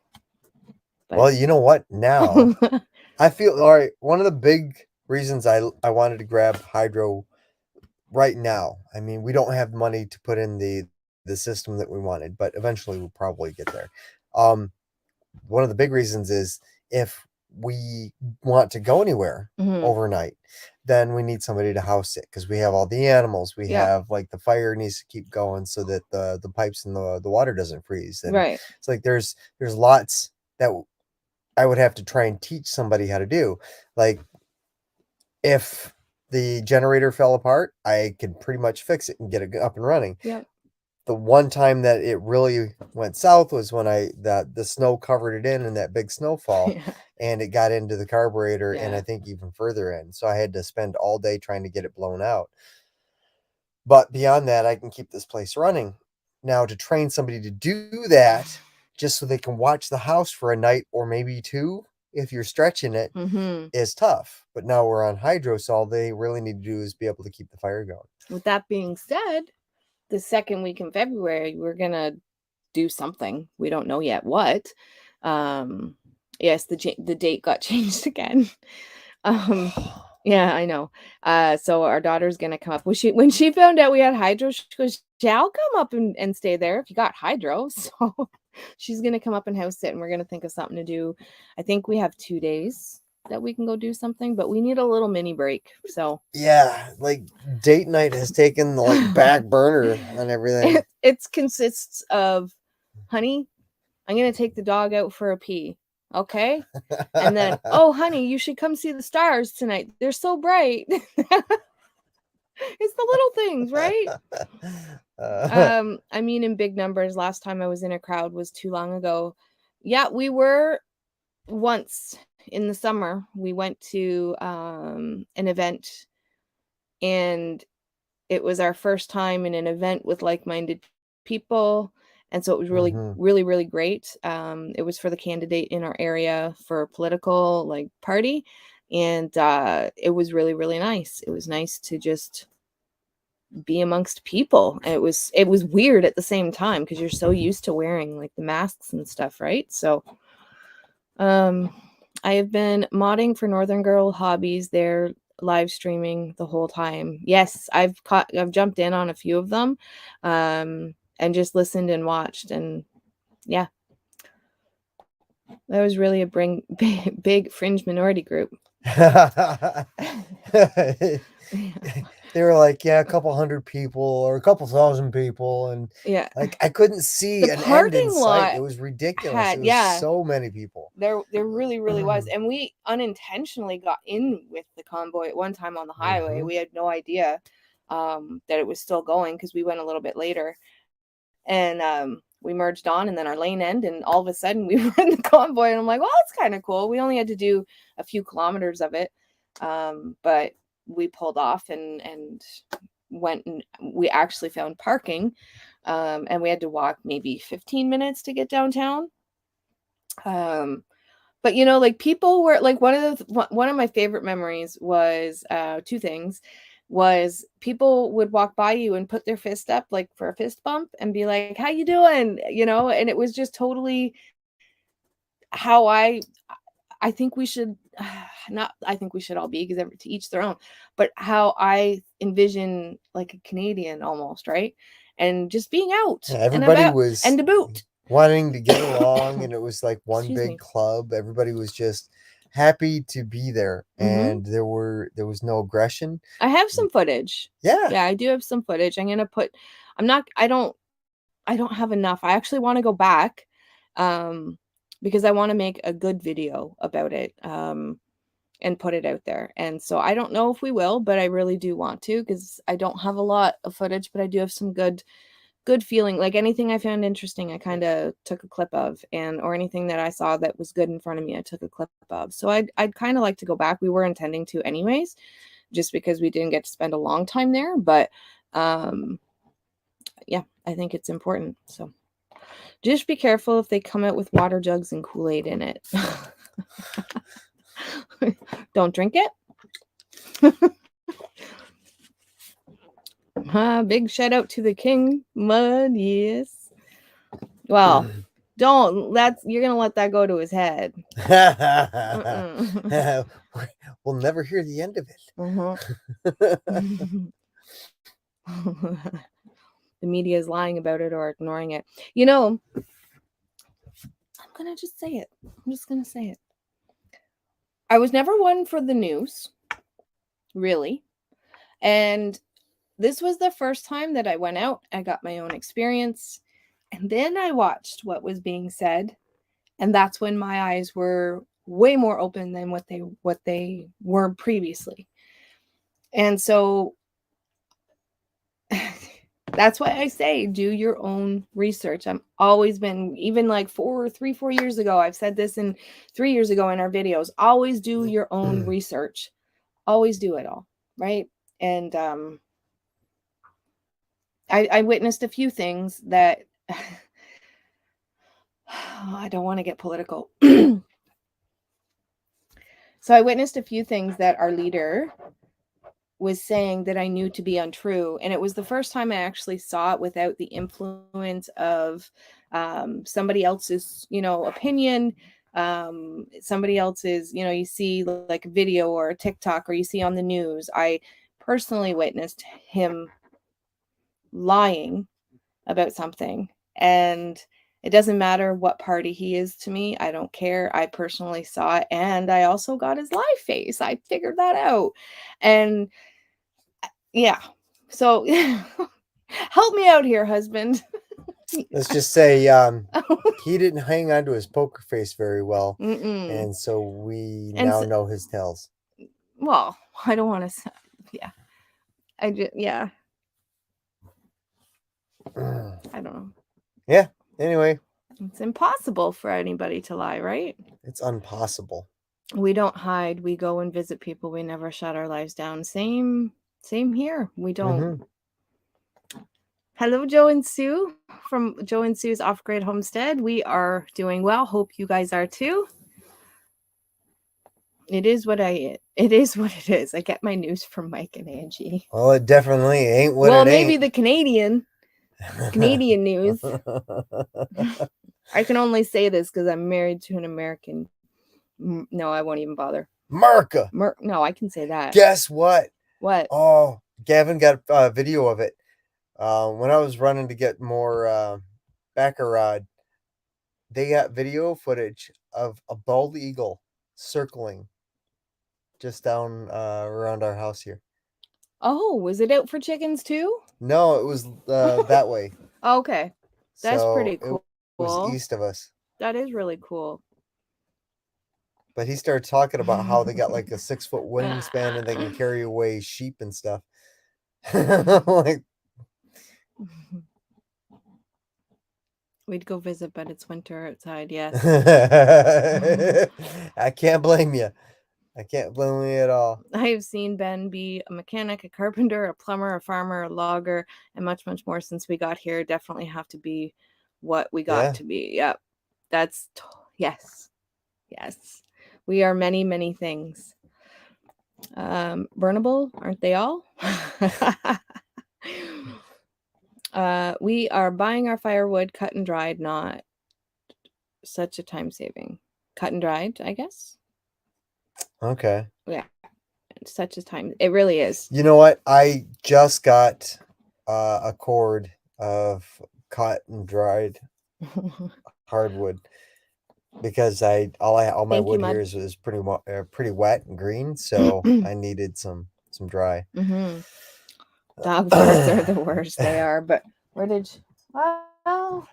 But, well, you know what? Now I feel all right. One of the big reasons I wanted to grab hydro right now. I mean, we don't have money to put in the system that we wanted, but eventually we'll probably get there. One of the big reasons is if we want to go anywhere overnight, then we need somebody to house it because we have all the animals. We have, like, the fire needs to keep going so that the pipes and the water doesn't freeze. And right. It's like there's lots that I would have to try and teach somebody how to do. Like, if the generator fell apart, I could pretty much fix it and get it up and running. Yep. The one time that it really went south was when the snow covered it in that big snowfall, and it got into the carburetor and I think even further in. So I had to spend all day trying to get it blown out. But beyond that, I can keep this place running. Now, to train somebody to do that just so they can watch the house for a night or maybe two, if you're stretching it, is tough. But now we're on hydro, so all they really need to do is be able to keep the fire going. With that being said, the second week in February, we're going to do something. We don't know yet what. Yes, the date got changed again. Yeah, I know. So our daughter's going to come up. When she found out we had hydro, she goes, yeah, I'll come up and stay there if you got hydro. So she's going to come up and house it, and we're going to think of something to do. I think we have 2 days that we can go do something, but we need a little mini break. So yeah, like, date night has taken the, like, back burner on everything. It consists of, honey, I'm going to take the dog out for a pee. Okay. And then, oh, honey, you should come see the stars tonight. They're so bright. It's the little things, right? I mean, in big numbers. Last time I was in a crowd was too long ago. Yeah, we were once in the summer. We went to an event, and it was our first time in an event with like-minded people, and so it was really, Mhm. really, really great. It was for the candidate in our area for a political like party, and it was really, really nice. It was nice to just be amongst people. It was weird at the same time because you're so used to wearing like the masks and stuff, right? So I have been modding for Northern Girl Hobbies. They're live streaming the whole time. Yes, I've jumped in on a few of them, and just listened and watched, and yeah, that was really a big fringe minority group. They were like, yeah, a couple hundred people or a couple thousand people, and Yeah, like I couldn't see the an end in parking sight. It lot was ridiculous. It had, was yeah, so many people. there really, really was, and we unintentionally got in with the convoy at one time on the highway. Mhm. We had no idea that it was still going because we went a little bit later, and we merged on, and then our lane ended, and all of a sudden we were in the convoy, and I'm like, well, that's kind of cool. We only had to do a few kilometers of it, but we pulled off and went, and we actually found parking, and we had to walk maybe 15 minutes to get downtown. But like people were like, one of my favorite memories was two things. Was people would walk by you and put their fist up like for a fist bump and be like, how you doing, and it was just totally how I think we should, not I think we should all be, because to each their own, but how I envision like a Canadian almost, right? And just being out Yeah, and everybody about was and to boot. wanting to get along, and it was like one Excuse big me. club. Everybody was just happy to be there, Hmm. and there was no aggression. I have some footage. Yeah. Yeah, I do have some footage. I'm not, I don't have enough. I actually want to go back, um, because I want to make a good video about it, and put it out there. And so I don't know if we will, but I really do want to, because I don't have a lot of footage, but I do have some good feeling. Like anything I found interesting, I kind of took a clip of, or anything that I saw that was good in front of me, I took a clip of. So I'd kind of like to go back. We were intending to anyways, just because we didn't get to spend a long time there, but um yeah, I think it's important. So just be careful if they come out with water jugs and Kool-Aid in it. Don't drink it. Big shout out to the King Mud. Yes. Well, don't. You're gonna let that go to his head. We'll never hear the end of it. The media is lying about it or ignoring it. I'm gonna just say it. I'm just gonna say it. I was never one for the news, really. And this was the first time that I went out. I got my own experience. And then I watched what was being said. And that's when my eyes were way more open than what they were previously. And so that's why I say do your own research. I'm always been, even like 4 years ago, I've said this, in 3 years ago in our videos, always do your own research. Always do it all, right? And I witnessed a few things that I don't want to get political. So I witnessed a few things that our leader was saying that I knew to be untrue. And it was the first time I actually saw it without the influence of somebody else's, opinion. Somebody else's, you see like a video or a TikTok, or you see on the news. I personally witnessed him lying about something. And it doesn't matter what party he is to me. I don't care. I personally saw it. And I also got his live face. I figured that out. And yeah. So help me out here, husband. Let's just say he didn't hang on to his poker face very well. Mm-mm. And so we And now know his tells. well, I don't want to. Yeah. Yeah. I don't know. Yeah. Anyway, It's impossible for anybody to lie, right? it's impossible. We don't hide. We go and visit people. We never shut our lives down. Same here. We don't. Hello, Joe and Sue from Joe and Sue's Off-Grid Homestead. We are doing well. Hope you guys are too. It is what it is. I get my news from Mike and Angie. Well, it definitely ain't what Well, it maybe ain't. the Canadian news. I can only say this because I'm married to an American. No, I won't even bother. Marka. No, I can say that. Guess what? What? Oh, Gavin got a video of it. When I was running to get more backer rod, they got video footage of a bald eagle circling just down around our house here. Oh, was it out for chickens too? No, it was that way. Okay, that's pretty cool. It was east of us. That is really cool. But he started talking about how they got like a 6-foot wingspan and they can carry away sheep and stuff. Like, we'd go visit, but it's winter outside. Yes. I can't blame you. I can't blame you at all. I have seen Ben be a mechanic, a carpenter, a plumber, a farmer, a logger, and much, much more since we got here. Definitely have to be what we got to be. Yep. That's yes. Yes. We are many, many things. Burnable, aren't they all? We are buying our firewood cut and dried, not such a time saving. Cut and dried, I guess. Okay. Yeah. Such a time. It really is. You know what? I just got a cord of cut and dried hardwood because all my wood here is pretty wet and green, so I needed some dry. Dog farts are the worst. They are. But where did? Well,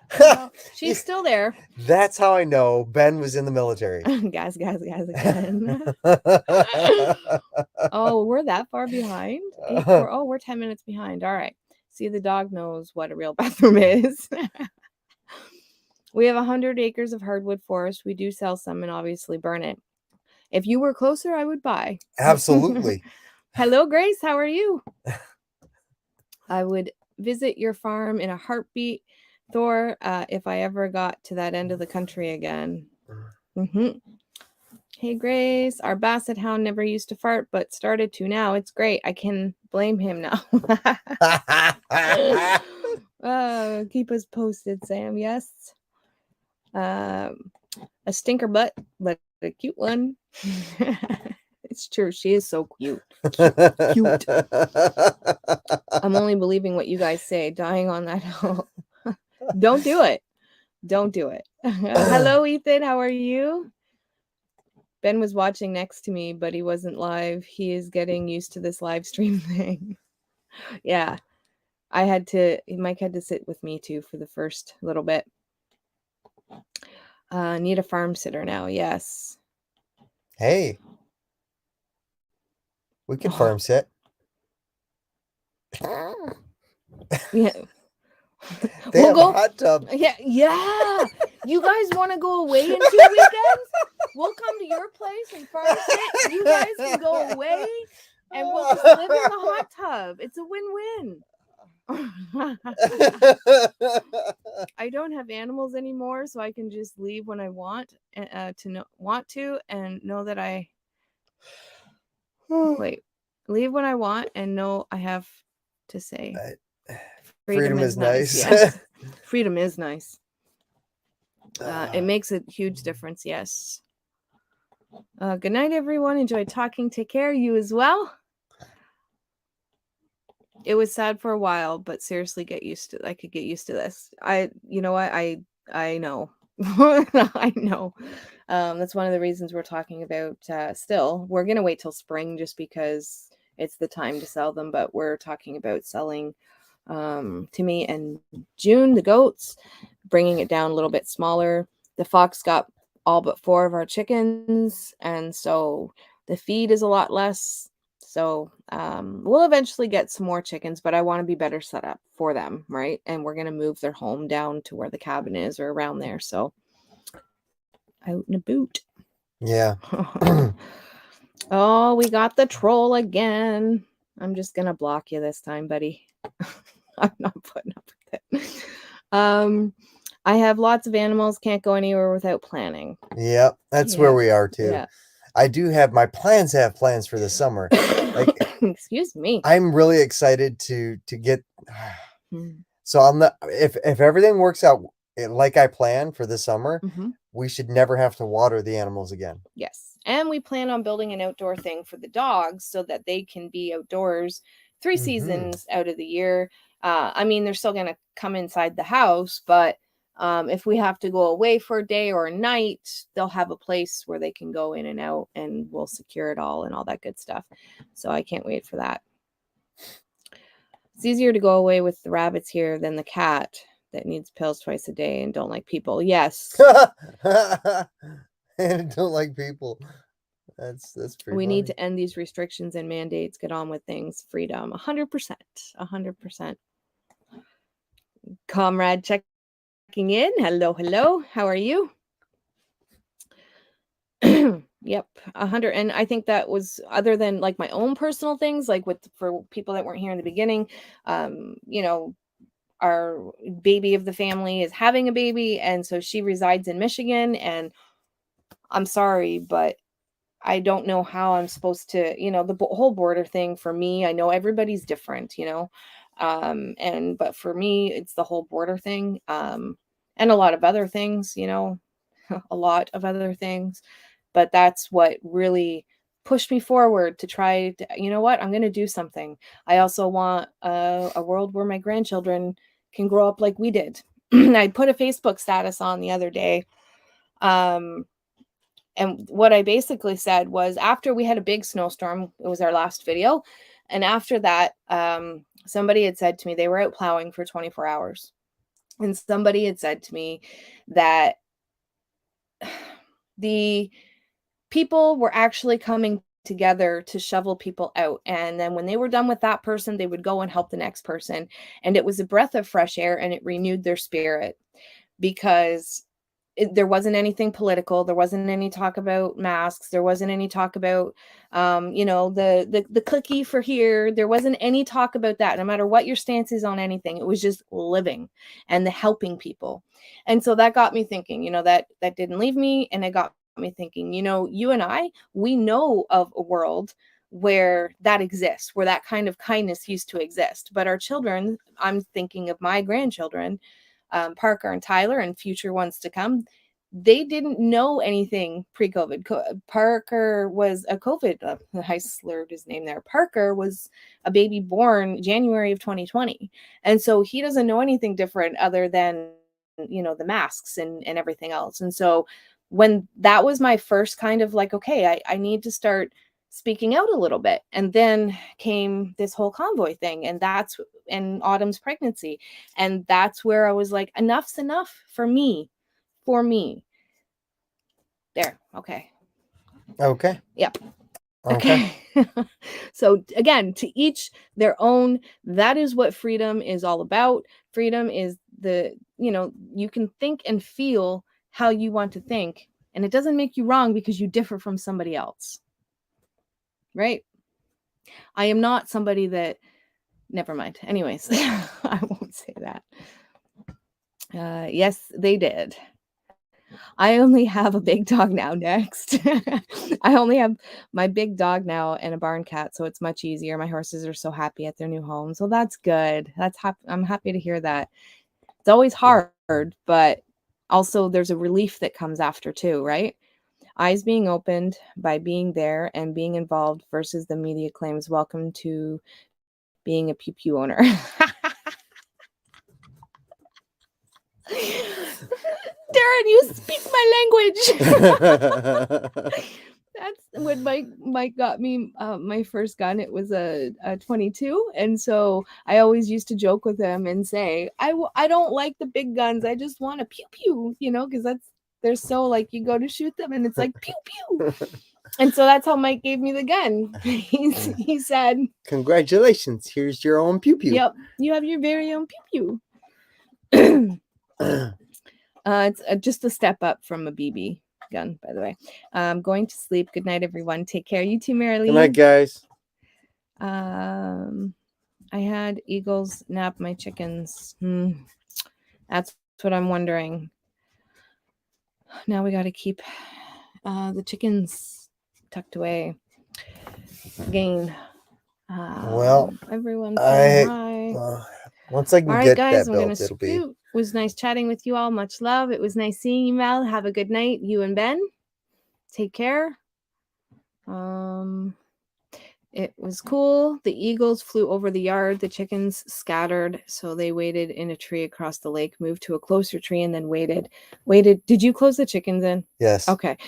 she's still there. That's how I know Ben was in the military. Gas again. Oh, we're that far behind. Oh, we're 10 minutes behind. All right. See, the dog knows what a real bathroom is. We have 100 acres of hardwood forest. We do sell some and obviously burn it. If you were closer, I would buy. Absolutely. Hello, Grace. How are you? I would visit your farm in a heartbeat, Thor, if I ever got to that end of the country again. Hey, Grace. Our basset hound never used to fart, but started to now. It's great. I can blame him now. Keep us posted, Sam. Yes. A stinker butt, but a cute one. It's true. She is so cute. Cute. I'm only believing what you guys say. Dying on that hill. Don't do it. Don't do it. Hello, Ethan. How are you? Ben was watching next to me, but he wasn't live. He is getting used to this live stream thing. Yeah. Mike had to sit with me too for the first little bit. Need a farm sitter now. Yes. Hey. We can farm sit. Yeah. We'll go. A hot tub. Yeah. You guys want to go away in 2 weekends? We'll come to your place and farm sit. You guys can go away and we'll just live in the hot tub. It's a win-win. I don't have animals anymore, so I can just leave when I want to and know that I leave when I want and know I have to say freedom is nice. Yes. Freedom is nice. It makes a huge difference. Yes. Good night, everyone. Enjoy talking. Take care. You as well. It was sad for a while, but seriously, I could get used to this. You know what? I know. I know. That's one of the reasons we're talking about still. We're going to wait till spring just because it's the time to sell them, but we're talking about selling Timmy and June, the goats, bringing it down a little bit smaller. The fox got all but 4 of our chickens, and so the feed is a lot less. So we'll eventually get some more chickens, but I want to be better set up for them, right? And we're going to move their home down to where the cabin is or around there. So out in a boot. Yeah. Oh, we got the troll again. I'm just going to block you this time, buddy. I'm not putting up with I have lots of animals, can't go anywhere without planning. Yep, that's where we are too. Yeah. I do have my plans have plans for the summer. Like, Excuse me. I'm really excited to get Mm. so I'm not if everything works out like I plan for the summer, Mhm. we should never have to water the animals again. Yes. And we plan on building an outdoor thing for the dogs so that they can be outdoors 3 Mhm. seasons out of the year. I mean, they're still going to come inside the house, but if we have to go away for a day or a night, they'll have a place where they can go in and out, and we'll secure it all and all that good stuff. So I can't wait for that. It's easier to go away with the rabbits here than the cat that needs pills twice a day and don't like people. Yes. And don't like people. That's pretty We funny. need to end these restrictions and mandates, get on with things. Freedom. 100%. 100%. Comrade checking in. Hello, hello. How are you? Yep, 100. And I think that was, other than like my own personal things, like with, for people that weren't here in the beginning, you know, our baby of the family is having a baby, and so she resides in Michigan, and I'm sorry, but I don't know how I'm supposed to, the whole border thing for me. I know everybody's different, but for me, it's the whole border thing, and a lot of other things, a lot of other things. But that's what really pushed me forward to try to, you know what, I'm going to do something. I also want a world where my grandchildren can grow up like we did. I put a Facebook status on the other day. And what I basically said was, after we had a big snowstorm, it was our last video. And after that, somebody had said to me, they were out plowing for 24 hours. And somebody had said to me that the people were actually coming together to shovel people out. And then when they were done with that person, they would go and help the next person. And it was a breath of fresh air, and it renewed their spirit, because there wasn't anything political. There wasn't any talk about masks. There wasn't any talk about, the cookie for here. There wasn't any talk about that, no matter what your stance is on anything. It was just living and the helping people. And so that got me thinking, that didn't leave me. And it got me thinking, you and I, we know of a world where that exists, where that kind of kindness used to exist. But our children, I'm thinking of my grandchildren, Parker and Tyler, and future ones to come, they didn't know anything pre-COVID. Parker was a COVID, I slurred his name there. Parker was a baby born January of 2020. And so he doesn't know anything different other than, the masks and everything else. And so when that was my first kind of like, okay, I need to start speaking out a little bit. And then came this whole convoy thing, and Autumn's pregnancy. And that's where I was like, enough's enough for me. There. Okay. Okay. Yep. Okay. So again, to each their own. That is what freedom is all about. Freedom is you can think and feel how you want to think, and it doesn't make you wrong because you differ from somebody else. Right? I am not somebody that, never mind. Anyways, I won't say that. Yes, they did. I only have a big dog now. Next. I only have my big dog now and a barn cat, so it's much easier. My horses are so happy at their new home. So that's good. I'm happy to hear that. It's always hard, but also there's a relief that comes after too, right? Eyes being opened by being there and being involved versus the media claims. Welcome to being a pew pew owner. Darren, you speak my language. That's when Mike got me my first gun. It was a 22, and so I always used to joke with him and say, I don't like the big guns. I just want a pew pew, because they're so, like, you go to shoot them and it's like pew pew. And so that's how Mike gave me the gun. He said, "Congratulations, here's your own pew pew." Yep, you have your very own pew pew. It's just a step up from a BB gun, by the way. I'm going to sleep. Good night, everyone. Take care. You too, Marilee. Good night, guys. I had eagles nap my chickens. That's what I'm wondering. Now we got to keep the chickens tucked away. Again. Well, Everyone's saying hi. Once I can All right, get guys, that I'm gonna built, it'll be. scoot. It was nice chatting with you all. Much love. It was nice seeing you, Mel. Have a good night, you and Ben. Take care. It was cool. The eagles flew over the yard. The chickens scattered, so they waited in a tree across the lake, moved to a closer tree, and then waited. Did you close the chickens in? Yes. Okay.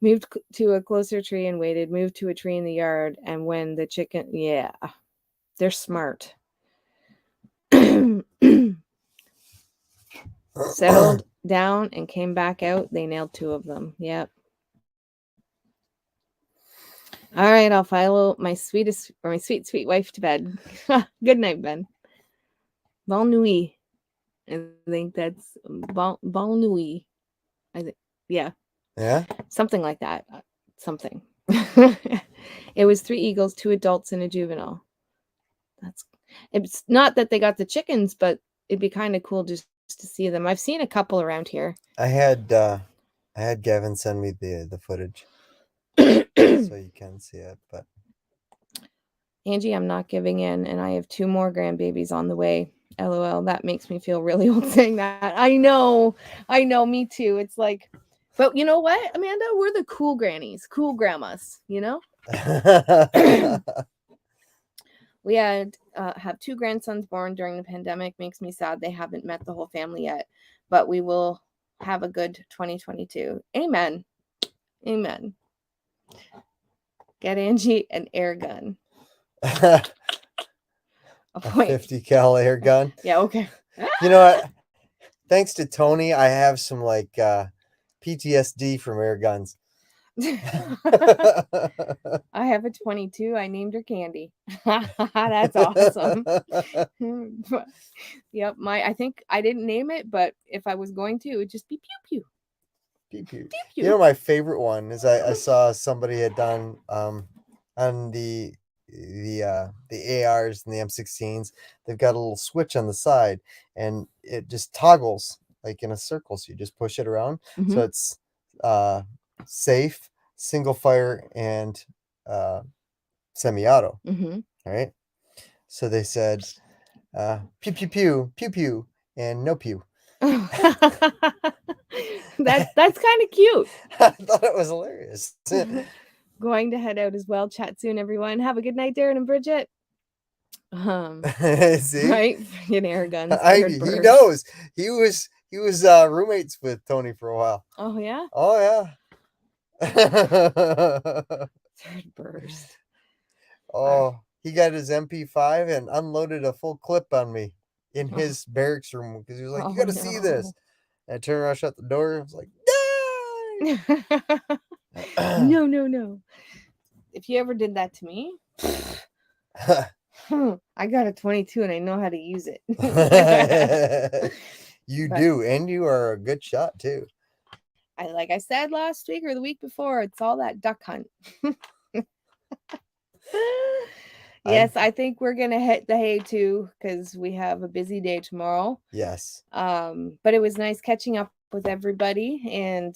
Moved to a closer tree and waited. Moved to a tree in the yard, and when the chicken, yeah, they're smart. Settled down and came back out. They nailed 2 of them. Yep. All right, I'll follow my sweet, sweet wife to bed. Good night, Ben. Bonne nuit. I think that's bon nuit. I think, yeah. Yeah. Something like that. Something. It was 3 eagles, 2 adults, and a juvenile. It's not that they got the chickens, but it'd be kind of cool just to see them. I've seen a couple around here. I had Gavin send me the footage so you can see it, but Angie, I'm not giving in, and I have 2 more grandbabies on the way. LOL. That makes me feel really old saying that. I know, me too. It's like, but you know what, Amanda? We're the cool grannies, cool grandmas, you know? We had have 2 grandsons born during the pandemic. Makes me sad they haven't met the whole family yet, but we will have a good 2022. Amen. Amen. Get Angie an air gun. A 50 cal air gun. Yeah, okay. You know what? Thanks to Tony, I have some like PTSD from air guns. I have a 22. I named her Candy. That's awesome. Yep, I think I didn't name it, but if I was going to, it would just be pew pew. Pew pew. Pew pew. You know, my favorite one is I saw somebody had done on the ARs and the M16s. They've got a little switch on the side, and it just toggles like in a circle. So you just push it around. So it's safe, single fire, and semi-auto. All right. So they said pew pew pew pew pew and no pew. That's kind of cute. I thought it was hilarious. Going to head out as well. Chat soon, everyone. Have a good night, Darren and Bridget. See? Right? Freaking air guns. He knows. He was roommates with Tony for a while. Oh yeah? Oh yeah. Third burst. Oh, he got his MP5 and unloaded a full clip on me in his barracks room because he was like, "You got to see this." And I turned around, shut the door. I was like, "No, no, no." If you ever did that to me, I got a 22 and I know how to use it. You do, and you are a good shot too. Like I said last week or the week before, it's all that duck hunt. Yes, I think we're gonna hit the hay too because we have a busy day tomorrow. Yes. But it was nice catching up with everybody, and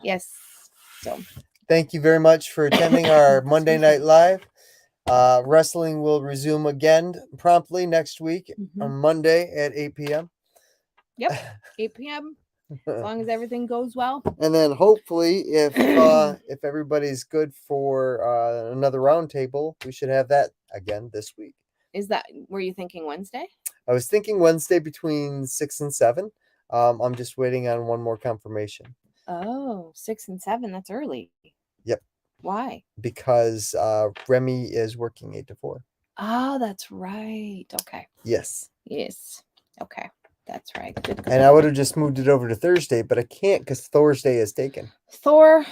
yes, so thank you very much for attending our Monday Night Live. Wrestling will resume again promptly next week on Monday at 8 p.m. Yep, 8 p.m. As long as everything goes well. And then hopefully, if everybody's good for another roundtable, we should have that again this week. Were you thinking Wednesday? I was thinking Wednesday between 6 and 7. I'm just waiting on one more confirmation. Oh, 6 and 7. That's early. Yep. Why? Because Remy is working 8 to 4. Oh, that's right. Okay. Yes. Okay. That's right. Good. And I would have just moved it over to Thursday, but I can't because Thursday is taken. Thor.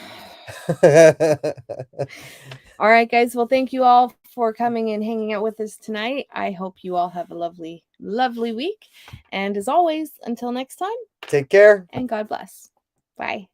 All right, guys. Well, thank you all for coming and hanging out with us tonight. I hope you all have a lovely, lovely week. And as always, until next time, take care and God bless. Bye.